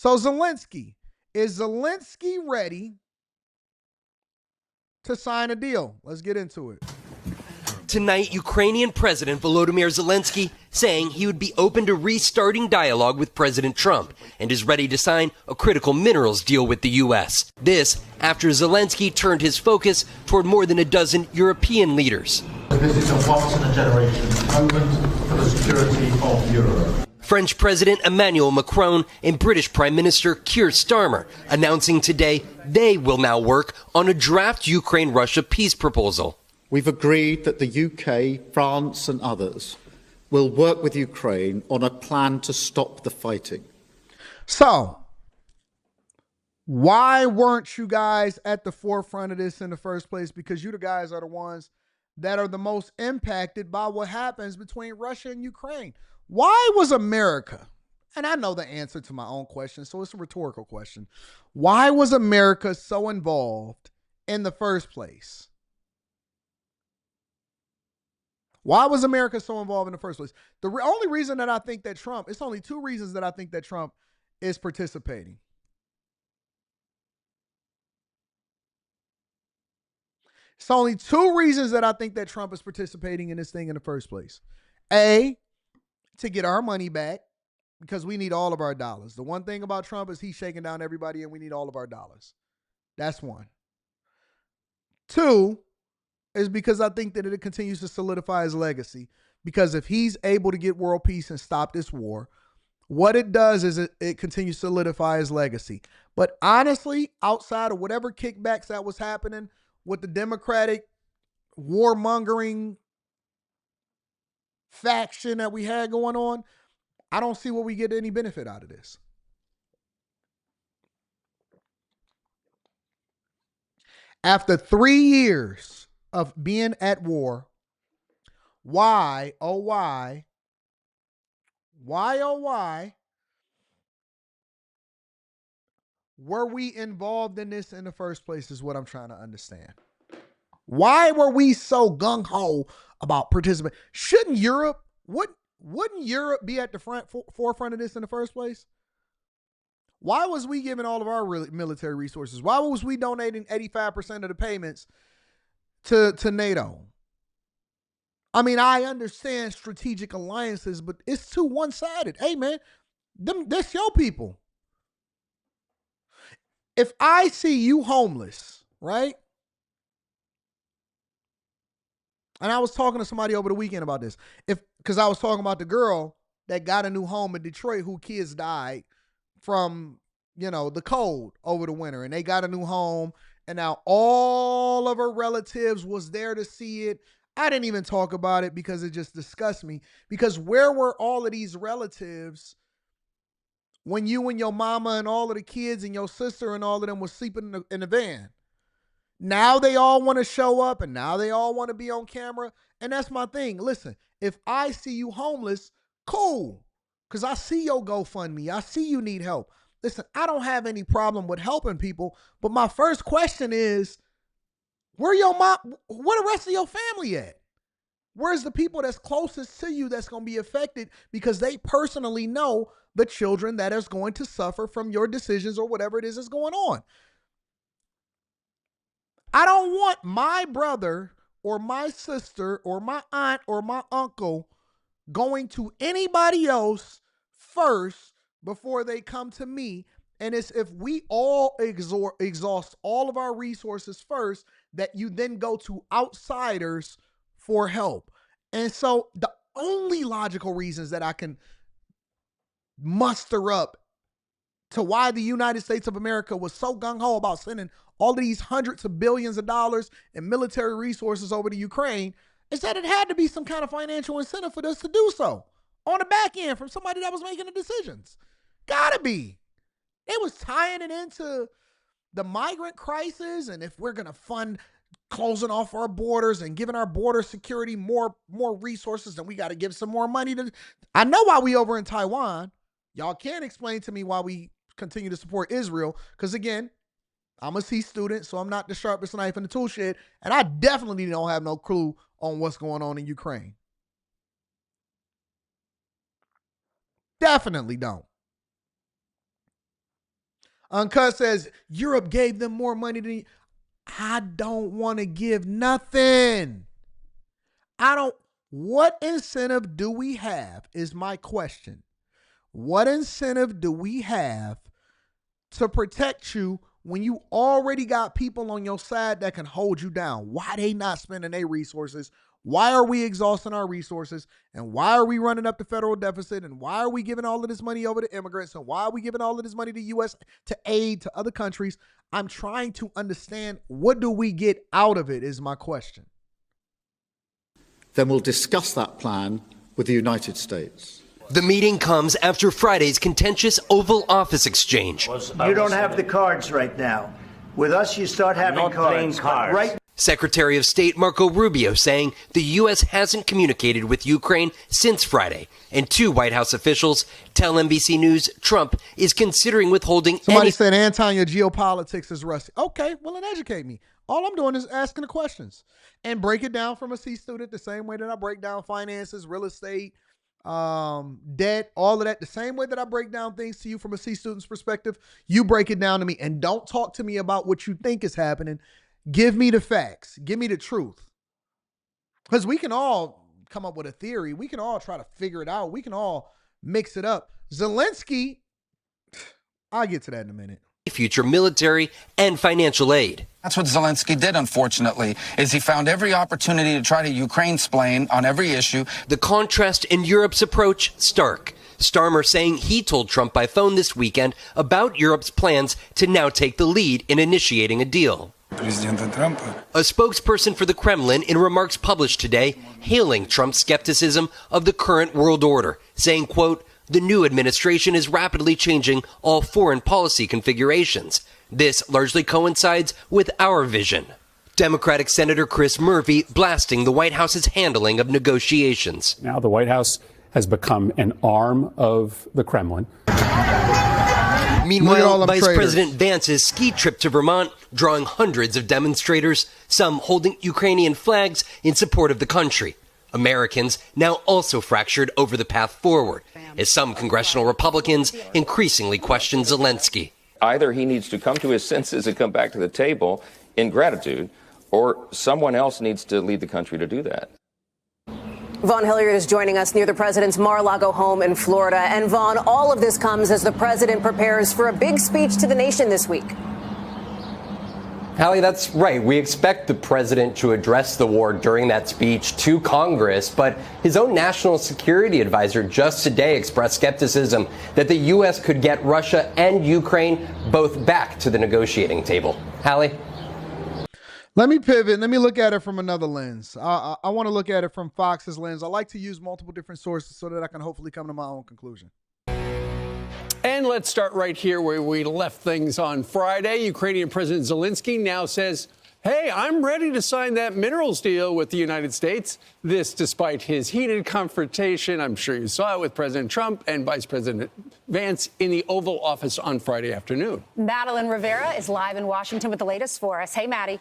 So Zelensky, is Zelensky ready to sign a deal? Let's get into it. Tonight, Ukrainian President Volodymyr Zelensky saying he would be open to restarting dialogue with President Trump and is ready to sign a critical minerals deal with the U.S. This after Zelensky turned his focus toward more than a dozen European leaders. This is a once-in-a-generation moment for the security of Europe. French President Emmanuel Macron and British Prime Minister Keir Starmer announcing today they will now work on a draft Ukraine-Russia peace proposal. We've agreed that the UK, France and others will work with Ukraine on a plan to stop the fighting. So, why weren't you guys at the forefront of this in the first place? Because you the guys are the ones that are the most impacted by what happens between Russia and Ukraine. Why was America, and I know the answer to my own question, so it's a rhetorical question. Why was America so involved in the first place? Why was America so involved in the first place? The only reason that I think that Trump, it's only two reasons that I think that Trump is participating. It's only two reasons that I think that Trump is participating in this thing in the first place. A, to get our money back, because we need all of our dollars. The one thing about Trump is he's shaking down everybody and we need all of our dollars. That's one. Two, is because I think that it continues to solidify his legacy. Because if he's able to get world peace and stop this war, what it does is it continues to solidify his legacy. But honestly, outside of whatever kickbacks that was happening with the Democratic warmongering faction that we had going on, I don't see where we get any benefit out of this. After 3 years of being at war, why, oh why were we involved in this in the first place is what I'm trying to understand. Why were we so gung-ho about participating? Shouldn't Europe, wouldn't Europe be at the forefront of this in the first place? Why was we giving all of our military resources? Why was we donating 85% of the payments to NATO? I mean, I understand strategic alliances, but it's too one-sided. Hey, man, that's your people. If I see you homeless, right? And I was talking to somebody over the weekend about this. Because I was talking about the girl that got a new home in Detroit who kids died from, the cold over the winter. And they got a new home. And now all of her relatives was there to see it. I didn't even talk about it because it just disgusts me. Because where were all of these relatives when you and your mama and all of the kids and your sister and all of them was sleeping in the van? Now they all want to show up and now they all want to be on camera. And that's my thing. Listen, if I see you homeless, cool. Because I see your GoFundMe. I see you need help. Listen, I don't have any problem with helping people. But my first question is, where the rest of your family at? Where's the people that's closest to you that's going to be affected because they personally know the children that is going to suffer from your decisions or whatever it is that's going on? I don't want my brother or my sister or my aunt or my uncle going to anybody else first before they come to me. And it's if we all exhaust all of our resources first, that you then go to outsiders for help. And so the only logical reasons that I can muster up to why the United States of America was so gung-ho about sending all of these hundreds of billions of dollars in military resources over to Ukraine is that it had to be some kind of financial incentive for us to do so on the back end from somebody that was making the decisions. Gotta be. It was tying it into the migrant crisis, and if we're going to fund closing off our borders and giving our border security more resources, then we got to give some more money to. I know why we over in Taiwan. Y'all can't explain to me why we continue to support Israel, because again, I'm a C student, so I'm not the sharpest knife in the tool shed, and I definitely don't have no clue on what's going on in Ukraine. Definitely don't. Uncut says, Europe gave them more money than you. I don't want to give nothing. What incentive do we have is my question. What incentive do we have to protect you when you already got people on your side that can hold you down? Why they not spending their resources? Why are we exhausting our resources? And why are we running up the federal deficit? And why are we giving all of this money over to immigrants? And why are we giving all of this money to U.S. to aid to other countries? I'm trying to understand, what do we get out of it is my question. Then we'll discuss that plan with the United States. The meeting comes after Friday's contentious Oval Office exchange. You don't have the cards right now. With us, you start having cards. Right. Secretary of State Marco Rubio saying the U.S. hasn't communicated with Ukraine since Friday. And two White House officials tell NBC News Trump is considering withholding Somebody said, Anton, your geopolitics is rusty. Okay, well, then educate me. All I'm doing is asking the questions and break it down from a C student the same way that I break down finances, real estate, debt, all of that, the same way that I break down things to you from a C student's perspective. You break it down to me, and don't talk to me about what you think is happening. Give me the facts. Give me the truth. Because we can all come up with a theory. We can all try to figure it out. We can all mix it up. Zelenskyy, I'll get to that in a minute. Future military and financial aid. That's what Zelenskyy did, unfortunately, is he found every opportunity to try to Ukraine-splain on every issue. The contrast in Europe's approach, stark. Starmer saying he told Trump by phone this weekend about Europe's plans to now take the lead in initiating a deal. A spokesperson for the Kremlin in remarks published today hailing Trump's skepticism of the current world order, saying, quote, the new administration is rapidly changing all foreign policy configurations. This largely coincides with our vision. Democratic Senator Chris Murphy blasting the White House's handling of negotiations. Now the White House has become an arm of the Kremlin. Meanwhile, Vice President Vance's ski trip to Vermont drawing hundreds of demonstrators, some holding Ukrainian flags in support of the country. Americans now also fractured over the path forward, as some congressional Republicans increasingly question Zelenskyy. Either he needs to come to his senses and come back to the table in gratitude, or someone else needs to lead the country to do that. Vaughn Hilliard is joining us near the president's Mar-a-Lago home in Florida. And Vaughn, all of this comes as the president prepares for a big speech to the nation this week. Hallie, that's right. We expect the president to address the war during that speech to Congress, but his own national security advisor just today expressed skepticism that the U.S. could get Russia and Ukraine both back to the negotiating table. Hallie? Let me pivot. Let me look at it from another lens. I want to look at it from Fox's lens. I like to use multiple different sources so that I can hopefully come to my own conclusion. And let's start right here where we left things on Friday. Ukrainian President Zelenskyy now says, hey, I'm ready to sign that minerals deal with the United States. This despite his heated confrontation, I'm sure you saw it, with President Trump and Vice President Vance in the Oval Office on Friday afternoon. Madeline Rivera is live in Washington with the latest for us. Hey, Maddie.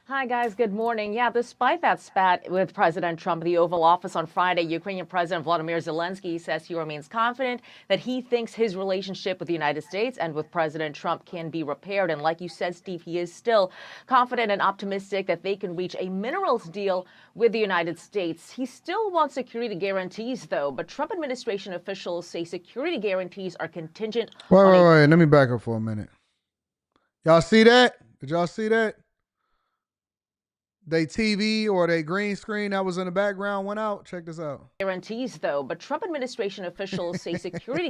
Hi, guys. Good morning. Yeah, despite that spat with President Trump in the Oval Office on Friday, Ukrainian President Volodymyr Zelenskyy says he remains confident that he thinks his relationship with the United States and with President Trump can be repaired. And like you said, Steve, he is still confident and optimistic that they can reach a minerals deal with the United States. He still wants security guarantees, though, but Trump administration officials say security guarantees are contingent on Wait. Let me back up for a minute. Y'all see that? Did y'all see that? They TV or they green screen that was in the background went out. Check this out. Guarantees, though, but Trump administration officials say security.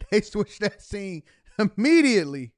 They switched that scene immediately.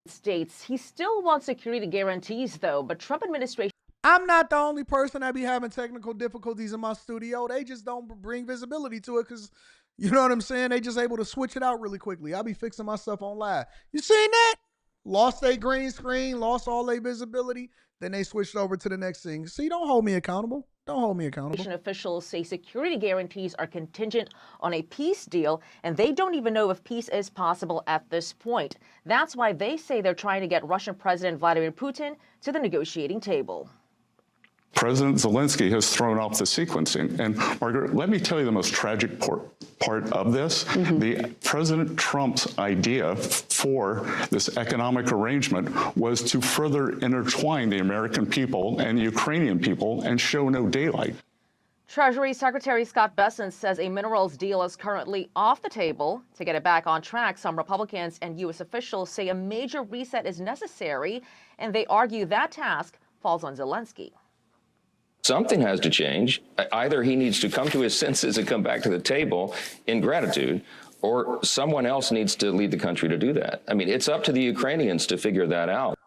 States. He still wants security guarantees, though, but Trump administration. I'm not the only person that be having technical difficulties in my studio. They just don't bring visibility to it because, you know what I'm saying? They just able to switch it out really quickly. I'll be fixing my stuff on live. You seen that? Lost their green screen, lost all their visibility. Then they switched over to the next thing. See, don't hold me accountable. Don't hold me accountable. Officials say security guarantees are contingent on a peace deal, and they don't even know if peace is possible at this point. That's why they say they're trying to get Russian President Vladimir Putin to the negotiating table. President Zelensky has thrown off the sequencing. And Margaret, let me tell you the most tragic part of this. The President Trump's idea for this economic arrangement was to further intertwine the American people and the Ukrainian people and show no daylight. Treasury Secretary Scott Bessent says a minerals deal is currently off the table. To get it back on track, some Republicans and U.S. officials say a major reset is necessary, and they argue that task falls on Zelensky. Something has to change. Either he needs to come to his senses and come back to the table in gratitude, or someone else needs to lead the country to do that. I mean, it's up to the Ukrainians to figure that out.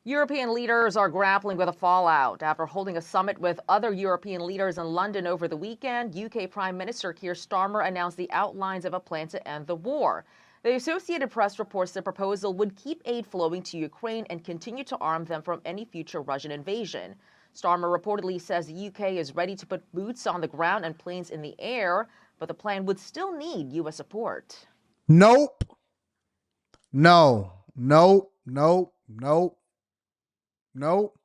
European leaders are grappling with the fallout after holding a summit with other European leaders in London over the weekend. UK Prime Minister Keir Starmer announced the outlines of a plan to end the war. The Associated Press reports the proposal would keep aid flowing to Ukraine and continue to arm them from any future Russian invasion. Starmer reportedly says the UK is ready to put boots on the ground and planes in the air, but the plan would still need U.S. support. Nope. No. Nope. Nope. Nope. Nope.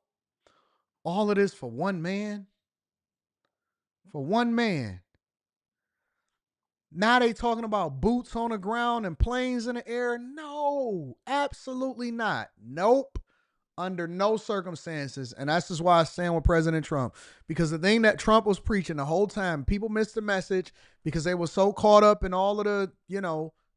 All of this for one man. For one man. Now they talking about boots on the ground and planes in the air. No, absolutely not. Nope. Under no circumstances. And that's just why I stand with President Trump. Because the thing that Trump was preaching the whole time, people missed the message because they were so caught up in all of the,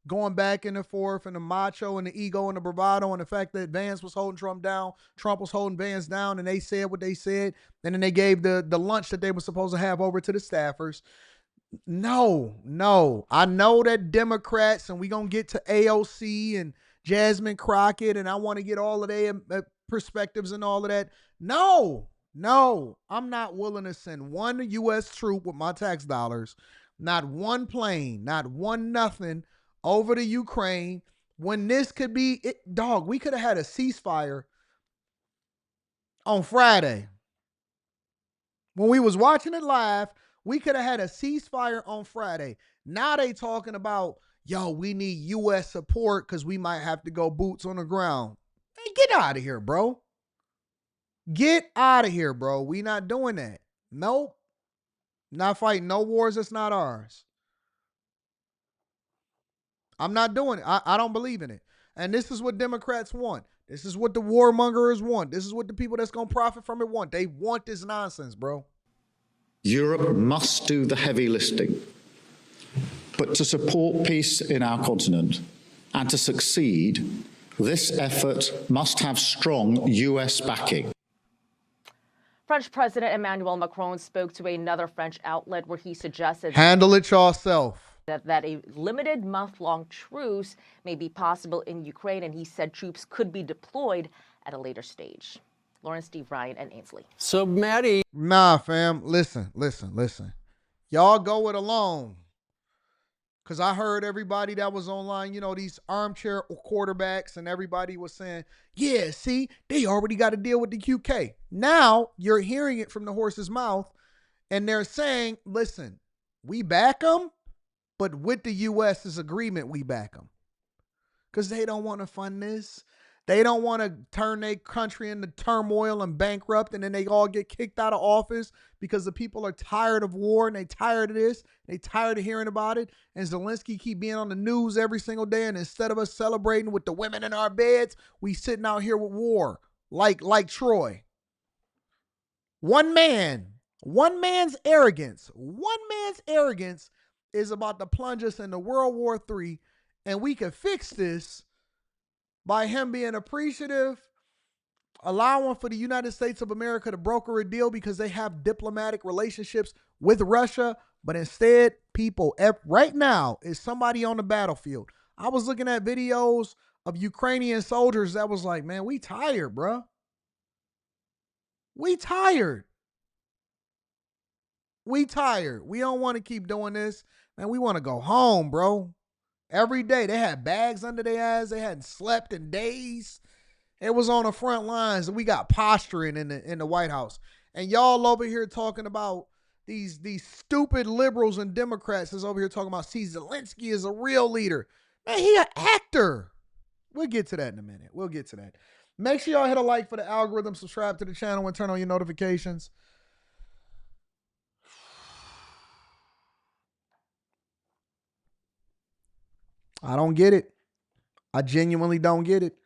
going back and forth and the macho and the ego and the bravado and the fact that Vance was holding Trump down, Trump was holding Vance down, and they said what they said. And then they gave the lunch that they were supposed to have over to the staffers. No. I know that Democrats, and we're going to get to AOC and Jasmine Crockett, and I want to get all of their perspectives and all of that. No, I'm not willing to send one U.S. troop with my tax dollars, not one plane, not one nothing over to Ukraine when this could be it. Dog, we could have had a ceasefire on Friday. When we was watching it live, we could have had a ceasefire on Friday. Now they talking about, we need U.S. support because we might have to go boots on the ground. Hey, get out of here, bro. Get out of here, bro. We not doing that. Nope. Not fighting no wars that's not ours. I'm not doing it. I don't believe in it. And this is what Democrats want. This is what the warmongers want. This is what the people that's going to profit from it want. They want this nonsense, bro. Europe must do the heavy lifting. But to support peace in our continent and to succeed, this effort must have strong U.S. backing. French President Emmanuel Macron spoke to another French outlet where he suggested handle it yourself. That a limited month-long truce may be possible in Ukraine, and he said troops could be deployed at a later stage. Lauren, Steve, Ryan, and Ainsley. So, Maddie. Nah, fam. Listen. Y'all go it alone. Because I heard everybody that was online, these armchair quarterbacks, and everybody was saying, yeah, see, they already got to deal with the UK. Now you're hearing it from the horse's mouth, and they're saying, listen, we back them, but with the U.S.'s agreement, we back them. Because they don't want to fund this. They don't want to turn their country into turmoil and bankrupt, and then they all get kicked out of office because the people are tired of war and they tired of this. They tired of hearing about it. And Zelensky keep being on the news every single day, and instead of us celebrating with the women in our beds, we sitting out here with war like Troy. One man's arrogance is about to plunge us into World War III, and we can fix this by him being appreciative, allowing for the United States of America to broker a deal because they have diplomatic relationships with Russia. But instead, people, right now, is somebody on the battlefield. I was looking at videos of Ukrainian soldiers that was like, man, we tired, bro. We tired. We don't want to keep doing this. Man, we want to go home, bro. Every day they had bags under their eyes. They hadn't slept in days. It was on the front lines. We got posturing in the White House. And y'all over here talking about these stupid liberals and Democrats is over here talking about, see, Zelensky is a real leader. Man, he an actor. We'll get to that in a minute. We'll get to that. Make sure y'all hit a like for the algorithm, subscribe to the channel, and turn on your notifications. I don't get it. I genuinely don't get it.